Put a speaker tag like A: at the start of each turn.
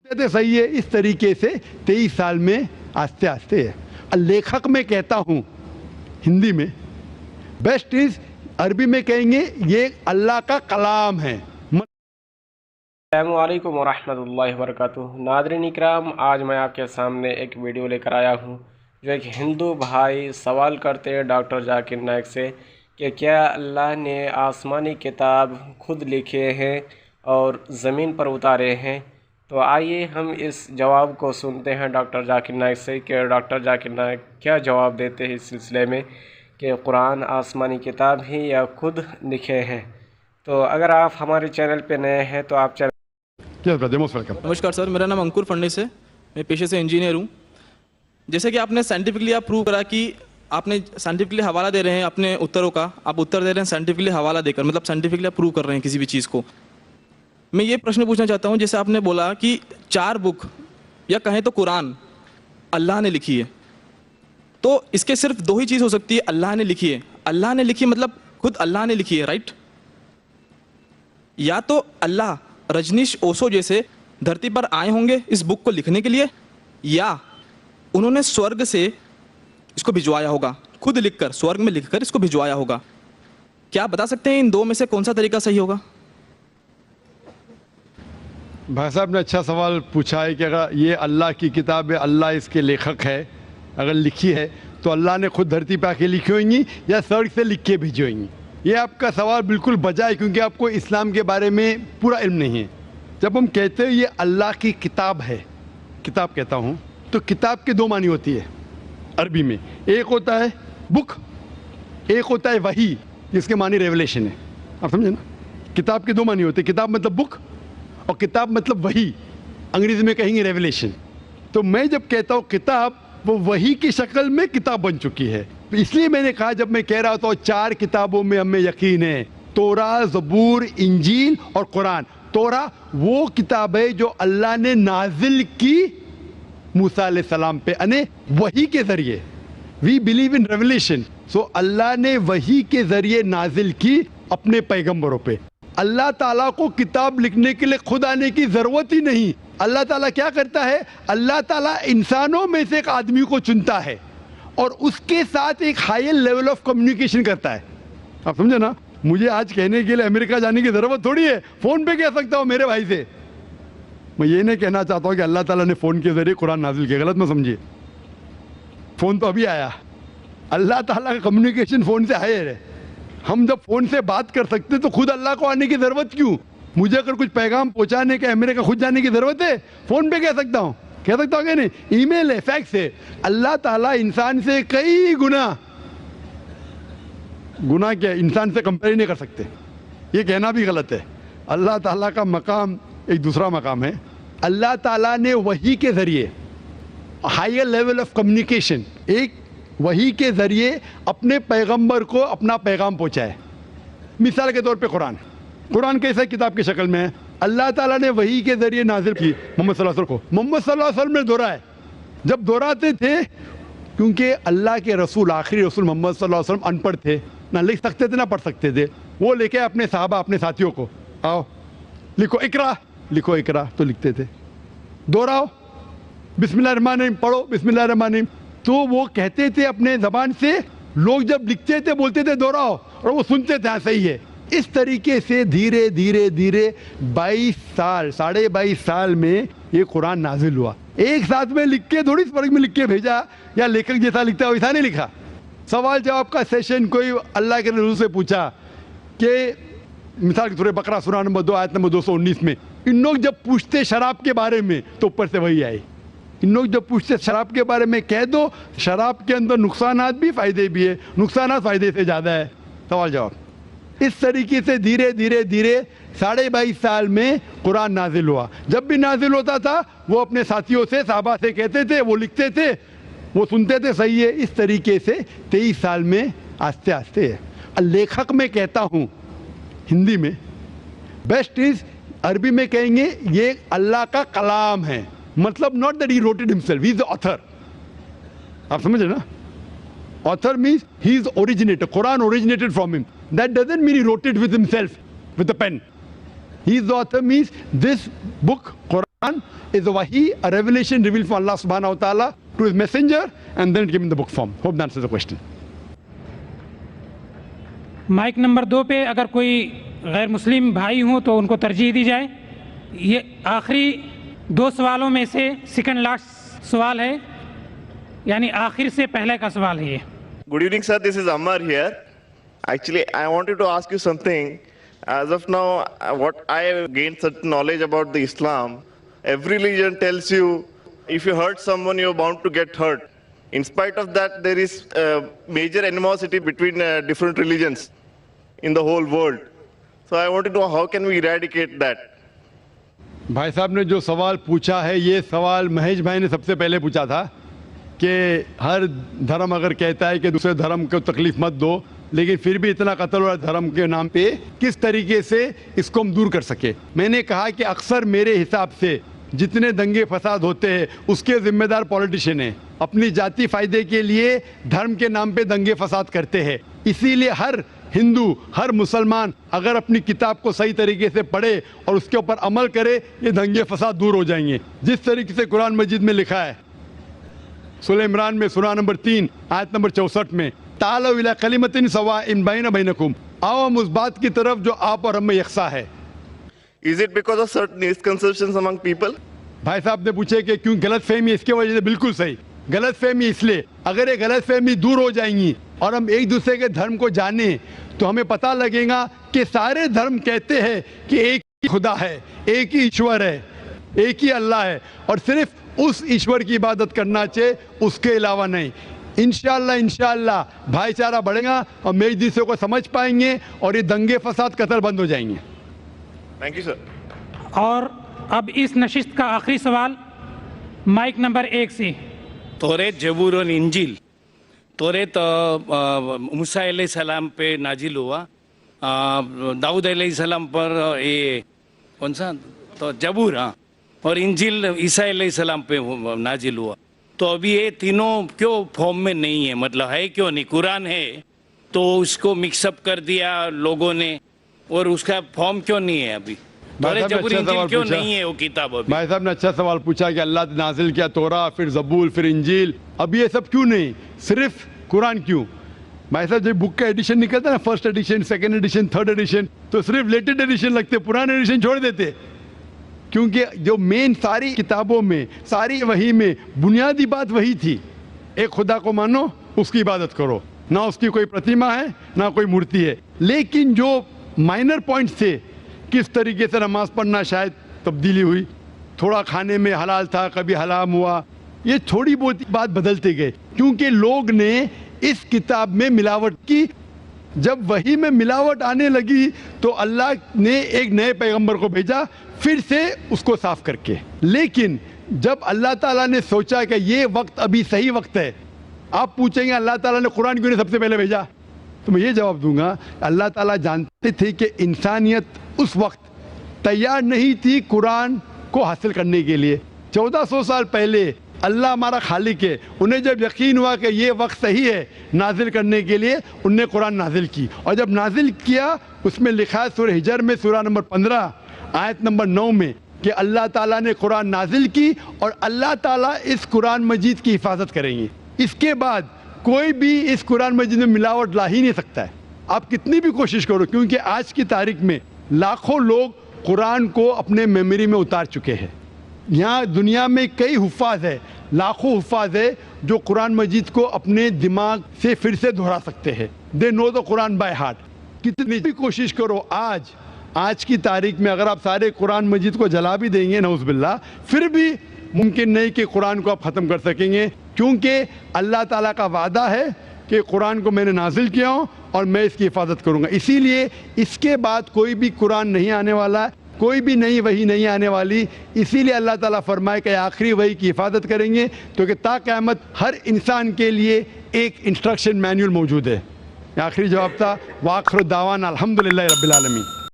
A: सही है इस तरीके से 23 साल में आस्ते आस्ते है। लेखक में कहता हूँ हिंदी में, बेस्ट इज अरबी में कहेंगे ये अल्लाह का कलाम है।
B: अस्सलामुअलैकुम वरहमतुल्लाहि वबरकातुहू। नाज़रीन इकराम, आज मैं आपके सामने एक वीडियो लेकर आया हूँ जो एक हिंदू भाई सवाल करते हैं डॉक्टर जाकिर नाइक से कि क्या अल्लाह ने आसमानी किताब खुद लिखे हैं और ज़मीन पर उतारे हैं। तो आइए हम इस जवाब को सुनते हैं डॉक्टर जाकिर नाइक से कि डॉक्टर जाकिर नाइक क्या जवाब देते हैं इस सिलसिले में कि कुरान आसमानी किताब ही या खुद लिखे हैं। तो अगर आप हमारे चैनल पे नए हैं तो आप
C: नमस्कार सर, मेरा नाम अंकुर फडणवीस है, मैं पेशे से इंजीनियर हूँ। जैसे कि आपने साइंटिफिकली आप प्रूव करा कि आपने साइंटिफिकली हवाला दे रहे हैं अपने उत्तरों का, आप उत्तर दे रहे हैं साइंटिफिकली हवाला देकर, मतलब साइंटिफिकली आप प्रूव कर रहे हैं किसी भी चीज़ को। मैं ये प्रश्न पूछना चाहता हूँ, जैसे आपने बोला कि 4 बुक या कहें तो कुरान अल्लाह ने लिखी है, तो इसके सिर्फ 2 ही चीज़ हो सकती है, अल्लाह ने लिखी है। अल्लाह ने लिखी मतलब खुद अल्लाह ने लिखी है, राइट? या तो अल्लाह रजनीश ओशो जैसे धरती पर आए होंगे इस बुक को लिखने के लिए, या उन्होंने स्वर्ग से इसको भिजवाया होगा, खुद लिखकर स्वर्ग में लिखकर इसको भिजवाया होगा। क्या आप बता सकते हैं इन 2 में से कौन सा तरीका सही होगा?
A: भाई साहब ने अच्छा सवाल पूछा है कि अगर ये अल्लाह की किताब है, अल्लाह इसके लेखक है, अगर लिखी है तो अल्लाह ने खुद धरती पे आके लिखी होंगी या स्वर्ग से लिख के भेजी होंगी। ये आपका सवाल बिल्कुल बजा है, क्योंकि आपको इस्लाम के बारे में पूरा इल्म नहीं है। जब हम कहते हैं ये अल्लाह की किताब है, किताब कहता हूँ, तो किताब के 2 मानी होती है अरबी में। एक होता है बुक, एक होता है वही, जिसके मानी रेवलेशन है। आप समझे ना? किताब के 2 मानी होते हैं, किताब मतलब बुक और किताब मतलब वही, अंग्रेजी में कहेंगे रेवलेशन। तो मैं जब कहता हूँ किताब, वो वही की शक्ल में किताब बन चुकी है। इसलिए मैंने कहा, जब मैं कह रहा था 4 किताबों में हमें यकीन है, तोरा, ज़बूर, इंजील और कुरान। तोरा वो किताब है जो अल्लाह ने नाजिल की मूसा अलैहिस्सलाम पे, यानी वही के ज़रिए। वी बिलीव इन रेवलेशन, सो अल्लाह ने वही के ज़रिए नाजिल की अपने पैगम्बरों पे। अल्लाह ताला को किताब लिखने के लिए खुद आने की ज़रूरत ही नहीं। अल्लाह ताला क्या करता है? अल्लाह ताला इंसानों में से एक आदमी को चुनता है और उसके साथ एक हायर लेवल ऑफ कम्युनिकेशन करता है। आप समझे ना? मुझे आज कहने के लिए अमेरिका जाने की ज़रूरत थोड़ी है, फ़ोन पे कह सकता हूँ मेरे भाई से। मैं ये नहीं कहना चाहता हूँ कि अल्लाह ताला ने फ़ोन के ज़रिए कुरान नाजिल किया, गलत मत समझिए। फ़ोन तो अभी आया, अल्लाह ताला का कम्युनिकेशन फ़ोन से हायर है। हम जब फ़ोन से बात कर सकते तो खुद अल्लाह को आने की ज़रूरत क्यों? मुझे अगर कुछ पैगाम पहुँचाने का अमेरिका खुद जाने की ज़रूरत है? फ़ोन पे कह सकता हूँ कि नहीं? ईमेल है, फैक्स है। अल्लाह ताला इंसान से कई गुना क्या इंसान से कंपेयर नहीं कर सकते, ये कहना भी गलत है। अल्लाह ताला का मकाम एक दूसरा मकाम है। अल्लाह ताला ने वही के ज़रिए हायर लेवल ऑफ कम्युनिकेशन, एक वही के ज़रिए अपने पैगंबर को अपना पैगाम पहुँचाए। मिसाल के तौर पे कुरान कैसे किताब की शक्ल में है? अल्लाह ताला ने वही के ज़रिए नाजिल की मोहम्मद सल्लल्लाहु अलैहि वसल्लम को। मोहम्मद सल्लल्लाहु अलैहि वसल्लम ने दोहराया, जब दोहराते थे, क्योंकि अल्लाह के रसूल, आखिरी रसूल मोहम्मद सल्लल्लाहु अलैहि वसल्लम अनपढ़ थे, ना लिख सकते थे ना पढ़ सकते थे। वो लेके अपने साहबा, अपने साथियों को, आओ लिखो इकरा, तो लिखते थे। दोहराओ, बिस्मिल्लाहिर्रहमानिर्रहीम पढ़ो, बिस्मिल्लाहिर्रहमानिर्रहीम। तो वो कहते थे अपने ज़बान से, लोग जब लिखते थे बोलते थे दोहराओ, और वो सुनते थे हाँ सही है। इस तरीके से धीरे धीरे 22 साल, 22.5 साल में ये कुरान नाजिल हुआ। एक साथ में लिख के थोड़ी स्वर्ग में लिख के भेजा, या लेखक जैसा लिखता है वैसा नहीं लिखा। सवाल जवाब का सेशन कोई अल्लाह के रसूल से पूछा कि मिसाल के तौर पर बकरा सूरा नंबर 2 आयत नंबर 219 में, इन लोग जब पूछते शराब के बारे में तो ऊपर से वही आई। इन लोग जब पूछते शराब के बारे में, कह दो शराब के अंदर नुकसानात भी फ़ायदे भी है, नुकसानात फ़ायदे से ज़्यादा है। सवाल जवाब इस तरीके से धीरे धीरे 22.5 साल में कुरान नाजिल हुआ। जब भी नाजिल होता था वो अपने साथियों से, साहबा से कहते थे, वो लिखते थे, वो सुनते थे, सही है। इस तरीके से 23 साल में आस्ते आस्ते है। लेखक में कहता हूँ हिंदी में, बेस्ट इज अरबी में कहेंगे ये अल्लाह का कलाम है, मतलब not that he wrote it himself, he is the author. आप समझे ना? Author means he is originator. Quran originated from him. That doesn't mean he wrote it with himself, with a pen. He is the author means this book, Quran, is a wahi, a revelation revealed from Allah subhanahu wa ta'ala to his messenger, and then given the book form. Hope that answers the question.
D: Mike number 2 पे अगर कोई गैर मुस्लिम भाई हो तो उनको तरजीह दी जाए। ये आखिरी 2 सवालों में से सेकंड लास्ट सवाल है, यानी आखिर से पहले का सवाल है ये।
E: Good evening, sir. This is Ammar here. Actually, I wanted to ask you something. As of now, what I have gained certain knowledge about the Islam, every religion tells you if you hurt someone, you're bound to get hurt. In spite of that, there is major animosity between different religions in the whole world. So I wanted to know how can we eradicate that?
A: भाई साहब ने जो सवाल पूछा है, ये सवाल महेश भाई ने सबसे पहले पूछा था कि हर धर्म अगर कहता है कि दूसरे धर्म को तकलीफ मत दो, लेकिन फिर भी इतना कत्ल हो रहा है धर्म के नाम पे, किस तरीके से इसको हम दूर कर सके। मैंने कहा कि अक्सर मेरे हिसाब से जितने दंगे फसाद होते हैं उसके जिम्मेदार पॉलिटिशियन हैं, अपनी जाति फायदे के लिए धर्म के नाम पे दंगे फसाद करते हैं। इसीलिए हर हिंदू, हर मुसलमान अगर अपनी किताब को सही तरीके से पढ़े और उसके ऊपर अमल करे, ये दंगे फसाद दूर हो जाएंगे। जिस तरीके से कुरान मजीद में लिखा है, सूरह इमरान में सूरह नंबर 3 आयत नंबर 64 में, तालौ इला कलिमतिन सवाइन बैना बैनकुम, आओ हम उस बात की तरफ जो आप और हम में यकसा है।
E: Is it because of certain misconceptions among people?
A: भाई साहब ने पूछे कि क्यों गलत फहमी, इसके वजह से बिल्कुल सही। गलत फहमी इसलिए, अगर ये गलत फहमी दूर हो जाएंगी और हम एक दूसरे के धर्म को जाने तो हमें पता लगेगा कि सारे धर्म कहते हैं कि एक ही खुदा है, एक ही ईश्वर है, एक ही अल्लाह है, और सिर्फ उस ईश्वर की इबादत करना चाहिए, उसके अलावा नहीं। इंशाअल्लाह भाईचारा बढ़ेगा और हम एक दूसरे को समझ पाएंगे और ये दंगे फसाद कतल बंद हो जाएंगे।
E: Thank you, sir.
D: और अब इस नशिस्त का आखिरी सवाल माइक नंबर 1 से।
F: तौरेत, जबूर और इंजील। तौरेत मूसा अलैहिस्सलाम पे नाजिल हुआ, दाऊद अलैहिस्सलाम पर ये कौन सा तो जबूर, हाँ, और इंजील ईसा अलैहिस्सलाम पे नाजिल हुआ। तो अभी ये तीनों क्यों फॉर्म में नहीं है, मतलब है क्यों नहीं? कुरान है तो उसको मिक्सअप कर दिया लोगों ने, और उसका फॉर्म क्यों नहीं है अभी? क्यों नहीं है वो किताब अभी?
A: भाई साहब ने अच्छा सवाल पूछा कि अल्लाह ने नाजिल किया तौरा, फिर जबूर, फिर इंजील, अब ये सब क्यों नहीं, सिर्फ कुरान क्यों? भाई साहब जब बुक का एडिशन निकलता है ना, first edition, second edition, third edition, तो सिर्फ लेटेस्ट एडिशन लगते, पुराने एडिशन छोड़ देते, क्योंकि जो मेन सारी किताबों में, सारी वही में बुनियादी बात वही थी, एक खुदा को मानो, उसकी इबादत करो, ना उसकी कोई प्रतिमा है ना कोई मूर्ति है। लेकिन जो माइनर पॉइंट्स थे, किस तरीके से नमाज पढ़ना शायद तब्दीली हुई, थोड़ा खाने में हलाल था, कभी हराम हुआ, ये थोड़ी बहुत बात बदलते गए, क्योंकि लोग ने इस किताब में मिलावट की। जब वही में मिलावट आने लगी तो अल्लाह ने एक नए पैगंबर को भेजा, फिर से उसको साफ करके। लेकिन जब अल्लाह ताला ने सोचा कि ये वक्त अभी सही वक्त है, आप पूछेंगे अल्लाह ताला ने कुरान क्यों नहीं सबसे पहले भेजा, तो मैं ये जवाब दूंगा, अल्लाह ताला जानते थे कि इंसानियत उस वक्त तैयार नहीं थी कुरान को हासिल करने के लिए। 1400 साल पहले अल्लाह हमारा खालिक है, उन्हें जब यकीन हुआ कि ये वक्त सही है नाजिल करने के लिए, उनने कुरान नाजिल की। और जब नाजिल किया, उसमें लिखा है सूरह हिजर में सूरह नंबर 15 आयत नंबर 9 में कि अल्लाह ताला ने कुरान नाजिल की और अल्लाह ताला इस कुरान मजीद की हिफाजत करेंगे। इसके बाद कोई भी इस कुरान मजीद में मिलावट ला ही नहीं सकता है, आप कितनी भी कोशिश करो, क्योंकि आज की तारीख में लाखों लोग कुरान को अपने मेमोरी में उतार चुके हैं। यहाँ दुनिया में कई हुफ़ाज़ है, लाखों हुफ़ाज़ है जो कुरान मजीद को अपने दिमाग से फिर से दोहरा सकते हैं। They know the Quran by heart. कितनी भी कोशिश करो, आज की तारीख में अगर आप सारे कुरान मजीद को जला भी देंगे नऊज़ुबिल्लाह, फिर भी मुमकिन नहीं कि कुरान को आप ख़त्म कर सकेंगे, क्योंकि अल्लाह ताला का वादा है कि कुरान को मैंने नाजिल किया हूँ और मैं इसकी हिफाजत करूँगा। इसीलिए इसके बाद कोई भी कुरान नहीं आने वाला, कोई भी नई वही नहीं आने वाली। इसीलिए अल्लाह ताला फरमाए कि आखिरी वही की हिफाजत करेंगे, क्योंकि ता क़यामत हर इंसान के लिए एक इंस्ट्रक्शन मैनुअल मौजूद है। आखिरी जवाब था। वाखिर दावाना अल्हम्दुलिल्लाहि रब्बिल आलमीन।